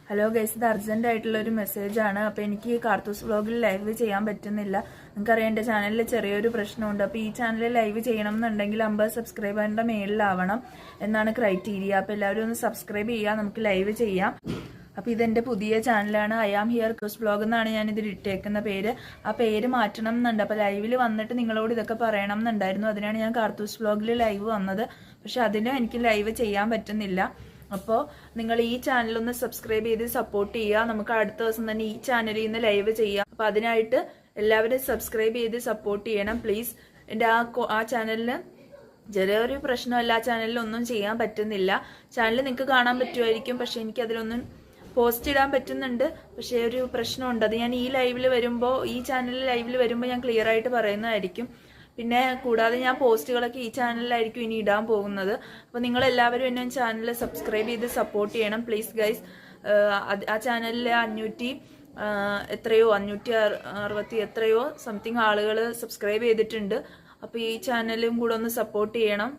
Hello guys, ഇത് urgent ആയിട്ടുള്ള ഒരു മെസ്സേജ് ആണ്. അപ്പൊ എനിക്ക് കാർത്തൂസ് വ്ലോഗിൽ ലൈവ് ചെയ്യാൻ പറ്റുന്നില്ല. നിങ്ങൾക്കറിയാം എന്റെ ചാനലിൽ ചെറിയൊരു പ്രശ്നമുണ്ട്. അപ്പൊ ഈ ചാനലിൽ ലൈവ് ചെയ്യണം എന്നുണ്ടെങ്കിൽ 50 സബ്സ്ക്രൈബറിന്റെ മേളിലാവണം എന്നാണ് ക്രൈറ്റീരിയ. അപ്പൊ എല്ലാവരും ഒന്ന് സബ്സ്ക്രൈബ് ചെയ്യാം, നമുക്ക് ലൈവ് ചെയ്യാം. അപ്പൊ ഇതെന്റെ പുതിയ ചാനലാണ്. I am here cruise vlog എന്നാണ് ഞാൻ ഇതിൽ ഇട്ടേക്കുന്ന പേര്. ആ പേര് മാറ്റണം എന്നുണ്ട്. അപ്പൊ ലൈവിൽ വന്നിട്ട് നിങ്ങളോട് ഇതൊക്കെ പറയണം എന്നുണ്ടായിരുന്നു. അതിനാണ് ഞാൻ കാർത്തൂസ് വ്ലോഗിൽ ലൈവ് വന്നത്. പക്ഷെ അതിന് എനിക്ക് ലൈവ് ചെയ്യാൻ പറ്റുന്നില്ല. അപ്പോൾ നിങ്ങൾ ഈ ചാനലൊന്ന് സബ്സ്ക്രൈബ് ചെയ്ത് സപ്പോർട്ട് ചെയ്യുക. നമുക്ക് അടുത്ത ദിവസം തന്നെ ഈ ചാനലിൽ നിന്ന് ലൈവ് ചെയ്യാം. അപ്പൊ അതിനായിട്ട് എല്ലാവരും സബ്സ്ക്രൈബ് ചെയ്ത് സപ്പോർട്ട് ചെയ്യണം പ്ലീസ്. എൻ്റെ ആ ചാനലിന് ചെറിയൊരു പ്രശ്നമല്ല, ആ ചാനലിൽ ഒന്നും ചെയ്യാൻ പറ്റുന്നില്ല. ചാനൽ നിങ്ങൾക്ക് കാണാൻ പറ്റുമായിരിക്കും, പക്ഷെ എനിക്ക് അതിലൊന്നും പോസ്റ്റ് ഇടാൻ പറ്റുന്നുണ്ട്. പക്ഷേ ഒരു പ്രശ്നമുണ്ട്. അത് ഞാൻ ഈ ലൈവിൽ വരുമ്പോൾ, ഈ ചാനലിൽ ലൈവിൽ വരുമ്പോൾ ഞാൻ ക്ലിയർ ആയിട്ട് പറയുന്നതായിരിക്കും. പിന്നെ കൂടാതെ ഞാൻ പോസ്റ്റുകളൊക്കെ ഈ ചാനലിലായിരിക്കും ഇനി ഇടാൻ പോകുന്നത്. അപ്പോൾ നിങ്ങൾ എല്ലാവരും എന്നെ ചാനൽ സബ്സ്ക്രൈബ് ചെയ്ത് സപ്പോർട്ട് ചെയ്യണം പ്ലീസ് ഗൈസ്. ആ ചാനലിൽ 560 എത്രയോ സംതിങ് ആളുകൾ സബ്സ്ക്രൈബ് ചെയ്തിട്ടുണ്ട്. അപ്പോൾ ഈ ചാനലും കൂടെ ഒന്ന് സപ്പോർട്ട് ചെയ്യണം.